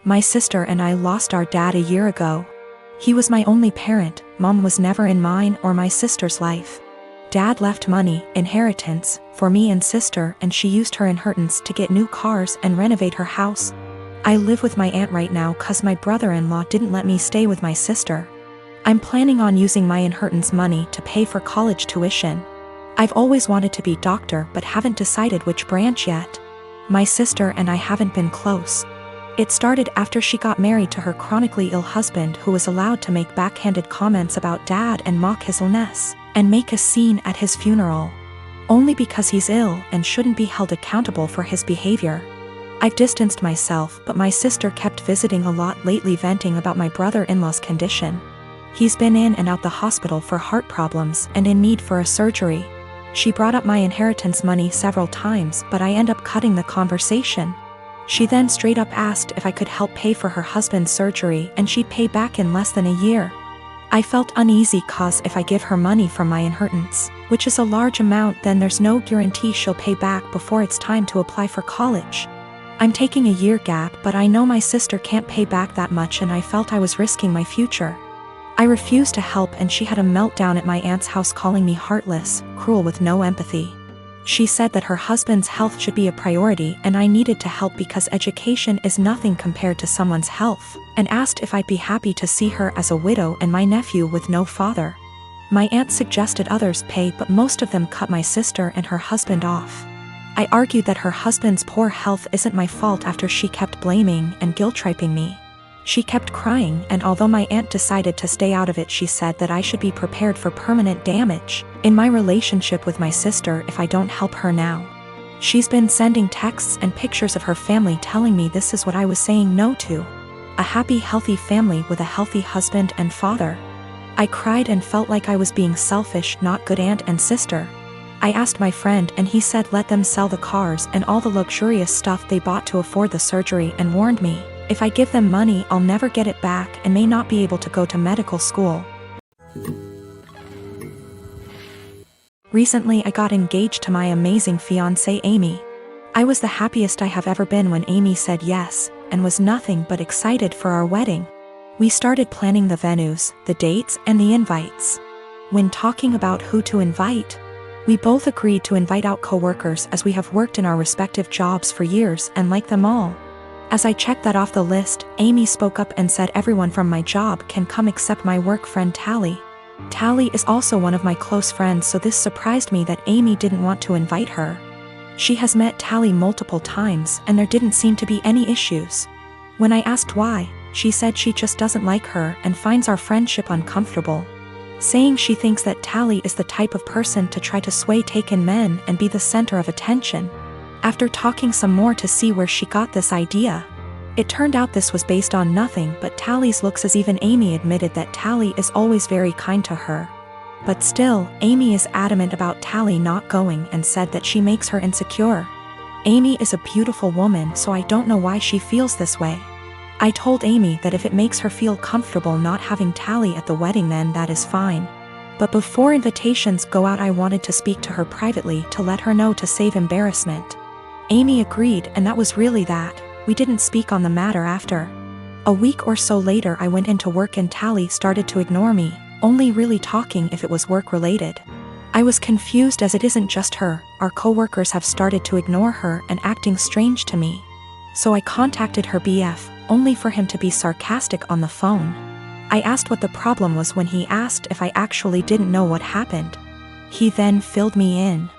My sister and I lost our dad a year ago. He was my only parent. Mom was never in mine or my sister's life. Dad left money, inheritance, for me and sister, and she used her inheritance to get new cars and renovate her house. I live with my aunt right now cause my brother-in-law didn't let me stay with my sister. I'm planning on using my inheritance money to pay for college tuition. I've always wanted to be doctor but haven't decided which branch yet. My sister and I haven't been close. It started after she got married to her chronically ill husband, who was allowed to make backhanded comments about dad and mock his illness, and make a scene at his funeral. Only because he's ill and shouldn't be held accountable for his behavior. I've distanced myself, but my sister kept visiting a lot lately, venting about my brother-in-law's condition. He's been in and out the hospital for heart problems and in need for a surgery. She brought up my inheritance money several times, but I end up cutting the conversation. She then straight up asked if I could help pay for her husband's surgery and she'd pay back in less than a year. I felt uneasy cause if I give her money from my inheritance, which is a large amount, then there's no guarantee she'll pay back before it's time to apply for college. I'm taking a year gap, but I know my sister can't pay back that much and I felt I was risking my future. I refused to help and she had a meltdown at my aunt's house, calling me heartless, cruel with no empathy. She said that her husband's health should be a priority and I needed to help because education is nothing compared to someone's health, and asked if I'd be happy to see her as a widow and my nephew with no father. My aunt suggested others pay, but most of them cut my sister and her husband off. I argued that her husband's poor health isn't my fault after she kept blaming and guilt-tripping me. She kept crying, and although my aunt decided to stay out of it, she said that I should be prepared for permanent damage in my relationship with my sister if I don't help her now. She's been sending texts and pictures of her family telling me this is what I was saying no to. A happy, healthy family with a healthy husband and father. I cried and felt like I was being selfish, not good aunt and sister. I asked my friend and he said let them sell the cars and all the luxurious stuff they bought to afford the surgery, and warned me, if I give them money I'll never get it back and may not be able to go to medical school. Recently I got engaged to my amazing fiancée Amy. I was the happiest I have ever been when Amy said yes, and was nothing but excited for our wedding. We started planning the venues, the dates, and the invites. When talking about who to invite, we both agreed to invite out coworkers as we have worked in our respective jobs for years and like them all. As I checked that off the list, Amy spoke up and said everyone from my job can come except my work friend Tally. Tally is also one of my close friends, so this surprised me that Amy didn't want to invite her. She has met Tally multiple times and there didn't seem to be any issues. When I asked why, she said she just doesn't like her and finds our friendship uncomfortable, saying she thinks that Tally is the type of person to try to sway taken men and be the center of attention. After talking some more to see where she got this idea, it turned out this was based on nothing but Tally's looks, as even Amy admitted that Tally is always very kind to her. But still, Amy is adamant about Tally not going and said that she makes her insecure. Amy is a beautiful woman, so I don't know why she feels this way. I told Amy that if it makes her feel comfortable not having Tally at the wedding, then that is fine. But before invitations go out I wanted to speak to her privately to let her know to save embarrassment. Amy agreed, and that was really that. We didn't speak on the matter after. A week or so later I went into work and Tally started to ignore me, only really talking if it was work related. I was confused as it isn't just her, our coworkers have started to ignore her and acting strange to me. So I contacted her BF, only for him to be sarcastic on the phone. I asked what the problem was when he asked if I actually didn't know what happened. He then filled me in.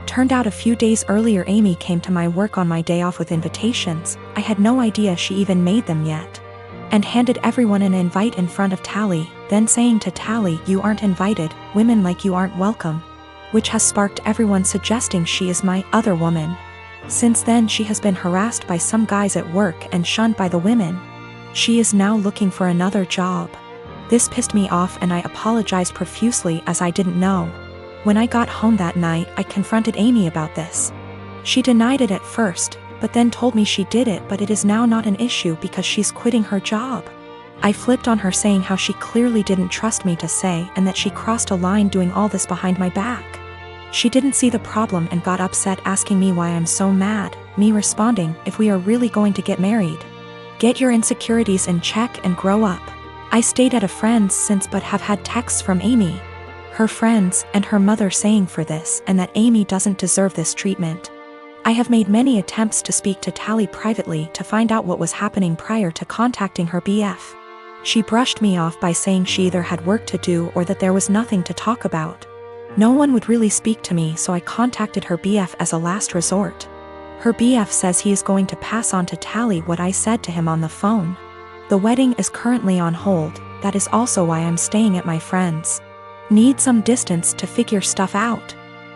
Turned out a few days earlier Amy came to my work on my day off with invitations. I had no idea she even made them yet. And handed everyone an invite in front of Tally, then saying to Tally, "You aren't invited, women like you aren't welcome." Which has sparked everyone suggesting she is my other woman. Since then she has been harassed by some guys at work and shunned by the women. She is now looking for another job. This pissed me off and I apologized profusely as I didn't know. When I got home that night I confronted Amy about this. She denied it at first, but then told me she did it, but it is now not an issue because she's quitting her job. I flipped on her, saying how she clearly didn't trust me to say and that she crossed a line doing all this behind my back. She didn't see the problem and got upset, asking me why I'm so mad, me responding, if we are really going to get married. Get your insecurities in check and grow up. I stayed at a friend's since but have had texts from Amy, her friends, and her mother saying for this and that Amy doesn't deserve this treatment. I have made many attempts to speak to Tally privately to find out what was happening prior to contacting her BF. She brushed me off by saying she either had work to do or that there was nothing to talk about. No one would really speak to me, so I contacted her BF as a last resort. Her BF says he is going to pass on to Tally what I said to him on the phone. The wedding is currently on hold, that is also why I'm staying at my friend's. Need some distance to figure stuff out.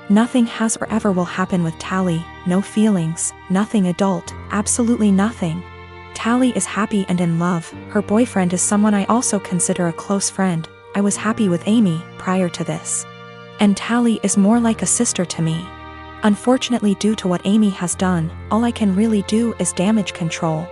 Nothing has or ever will happen with Tally, no feelings, nothing adult, absolutely nothing. Tally is happy and in love, her boyfriend is someone I also consider a close friend. I was happy with Amy prior to this. And Tally is more like a sister to me. Unfortunately, due to what Amy has done, all I can really do is damage control.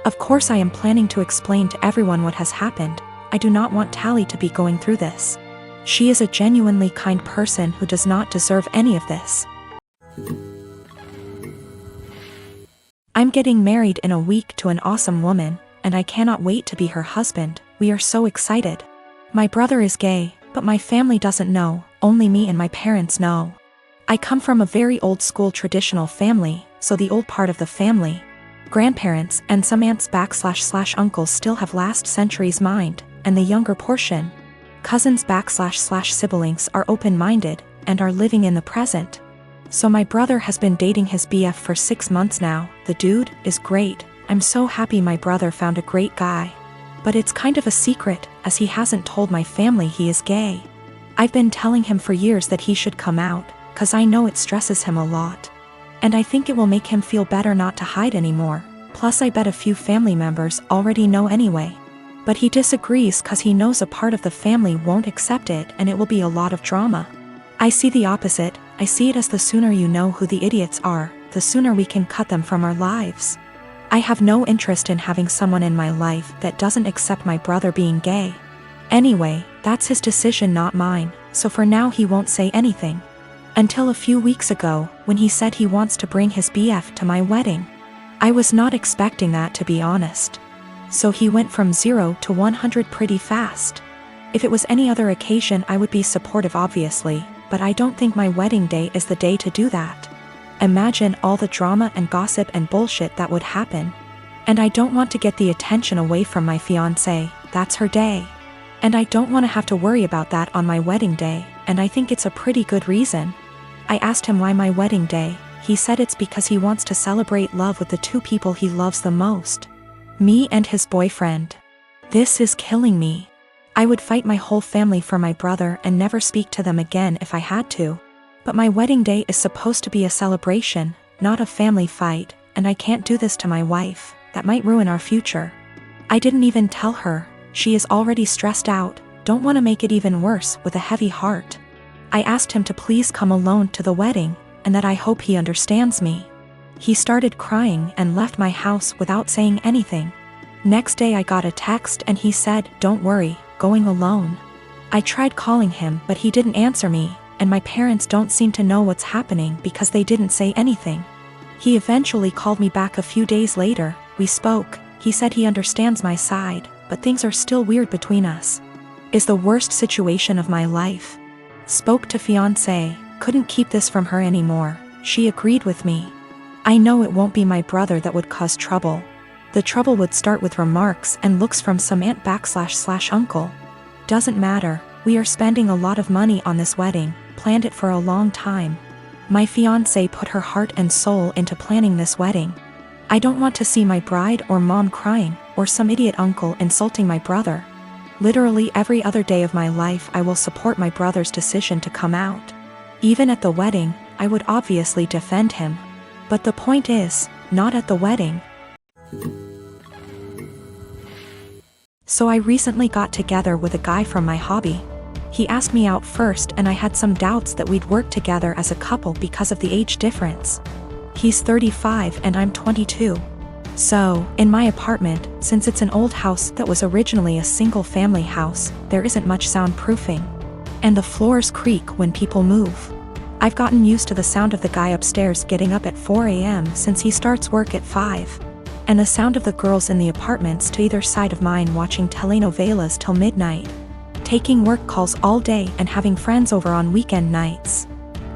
Of course I am planning to explain to everyone what has happened. I do not want Tally to be going through this. She is a genuinely kind person who does not deserve any of this. I'm getting married in a week to an awesome woman, and I cannot wait to be her husband. We are so excited. My brother is gay, but my family doesn't know, only me and my parents know. I come from a very old school traditional family, so the old part of the family, grandparents and some aunts/uncles still have last century's mind, and the younger portion, cousins/siblings are open-minded and are living in the present. So my brother has been dating his BF for 6 months now. The dude is great. I'm so happy my brother found a great guy. But it's kind of a secret, as he hasn't told my family he is gay. I've been telling him for years that he should come out, cause I know it stresses him a lot. And I think it will make him feel better not to hide anymore. Plus I bet a few family members already know anyway. But he disagrees cause he knows a part of the family won't accept it and it will be a lot of drama. I see the opposite. I see it as the sooner you know who the idiots are, the sooner we can cut them from our lives. I have no interest in having someone in my life that doesn't accept my brother being gay. Anyway, that's his decision, not mine, so for now he won't say anything. Until a few weeks ago, when he said he wants to bring his BF to my wedding. I was not expecting that, to be honest. So he went from 0 to 100 pretty fast. If it was any other occasion I would be supportive obviously, but I don't think my wedding day is the day to do that. Imagine all the drama and gossip and bullshit that would happen. And I don't want to get the attention away from my fiancé, that's her day. And I don't want to have to worry about that on my wedding day, and I think it's a pretty good reason. I asked him why my wedding day. He said it's because he wants to celebrate love with the two people he loves the most. Me and his boyfriend. This is killing me. I would fight my whole family for my brother and never speak to them again if I had to. But my wedding day is supposed to be a celebration, not a family fight, and I can't do this to my wife. That might ruin our future. I didn't even tell her. She is already stressed out, don't want to make it even worse, with a heavy heart. I asked him to please come alone to the wedding, and that I hope he understands me. He started crying and left my house without saying anything. Next day I got a text and he said, "Don't worry, going alone." I tried calling him but he didn't answer me, and my parents don't seem to know what's happening because they didn't say anything. He eventually called me back a few days later. We spoke. He said he understands my side, but things are still weird between us. Is the worst situation of my life. Spoke to fiancé, couldn't keep this from her anymore. She agreed with me. I know it won't be my brother that would cause trouble. The trouble would start with remarks and looks from some aunt/uncle. Doesn't matter, we are spending a lot of money on this wedding, planned it for a long time. My fiancé put her heart and soul into planning this wedding. I don't want to see my bride or mom crying, or some idiot uncle insulting my brother. Literally every other day of my life I will support my brother's decision to come out. Even at the wedding, I would obviously defend him. But the point is, not at the wedding. So I recently got together with a guy from my hobby. He asked me out first and I had some doubts that we'd work together as a couple because of the age difference. He's 35 and I'm 22. So, in my apartment, since it's an old house that was originally a single-family house, there isn't much soundproofing. And the floors creak when people move. I've gotten used to the sound of the guy upstairs getting up at 4 a.m. since he starts work at 5. and the sound of the girls in the apartments to either side of mine watching telenovelas till midnight, taking work calls all day and having friends over on weekend nights.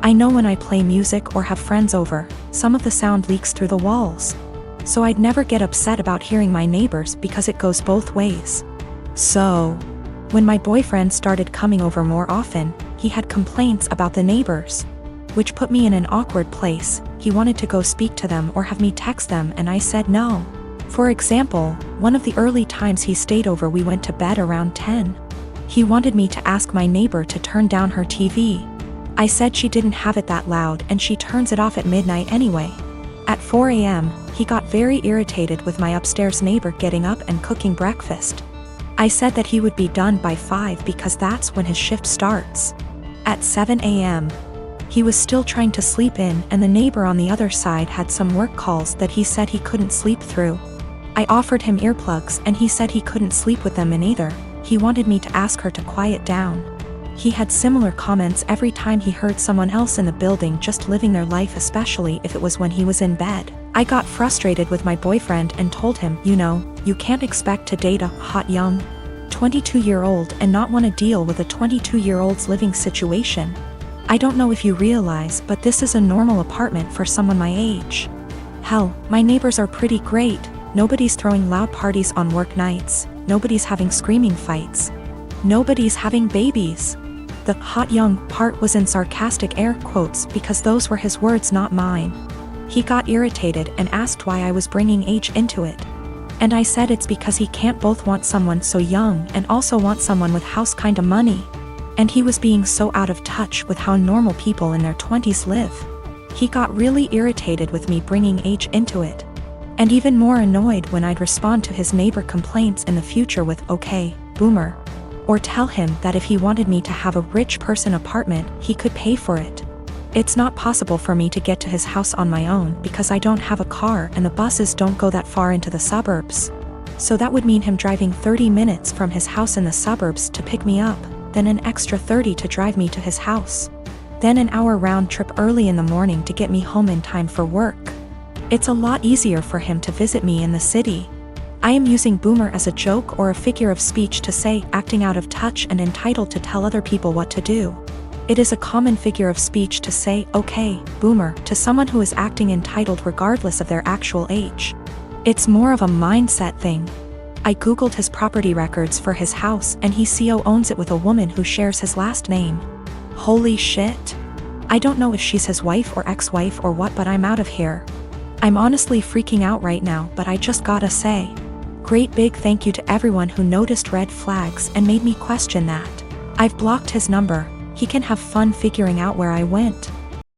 I know when I play music or have friends over, some of the sound leaks through the walls. So I'd never get upset about hearing my neighbors because it goes both ways. So, when my boyfriend started coming over more often, he had complaints about the neighbors, which put me in an awkward place. He wanted to go speak to them or have me text them, and I said no. For example, one of the early times he stayed over, we went to bed around 10. He wanted me to ask my neighbor to turn down her TV. I said she didn't have it that loud and she turns it off at midnight anyway. At 4 a.m., he got very irritated with my upstairs neighbor getting up and cooking breakfast. I said that he would be done by 5 because that's when his shift starts. At 7 a.m., he was still trying to sleep in, and the neighbor on the other side had some work calls that he said he couldn't sleep through. I offered him earplugs and he said he couldn't sleep with them in either. He wanted me to ask her to quiet down. He had similar comments every time he heard someone else in the building just living their life, especially if it was when he was in bed. I got frustrated with my boyfriend and told him, you can't expect to date a hot young 22-year-old and not want to deal with a 22-year-old's living situation. I don't know if you realize, but this is a normal apartment for someone my age. Hell, my neighbors are pretty great. Nobody's throwing loud parties on work nights. Nobody's having screaming fights. Nobody's having babies. The hot young part was in sarcastic air quotes because those were his words, not mine. He got irritated and asked why I was bringing age into it. And I said it's because he can't both want someone so young and also want someone with house kinda money. And he was being so out of touch with how normal people in their 20s live. He got really irritated with me bringing age into it. And even more annoyed when I'd respond to his neighbor complaints in the future with, "Okay, boomer." Or tell him that if he wanted me to have a rich person apartment, he could pay for it. It's not possible for me to get to his house on my own because I don't have a car and the buses don't go that far into the suburbs. So that would mean him driving 30 minutes from his house in the suburbs to pick me up, then an extra 30 to drive me to his house. Then an hour round trip early in the morning to get me home in time for work. It's a lot easier for him to visit me in the city. I am using boomer as a joke or a figure of speech to say acting out of touch and entitled to tell other people what to do. It is a common figure of speech to say, "Okay, boomer," to someone who is acting entitled regardless of their actual age. It's more of a mindset thing. I googled his property records for his house and he co-owns it with a woman who shares his last name. Holy shit. I don't know if she's his wife or ex-wife or what, but I'm out of here. I'm honestly freaking out right now, but I just gotta say, great big thank you to everyone who noticed red flags and made me question that. I've blocked his number. He can have fun figuring out where I went.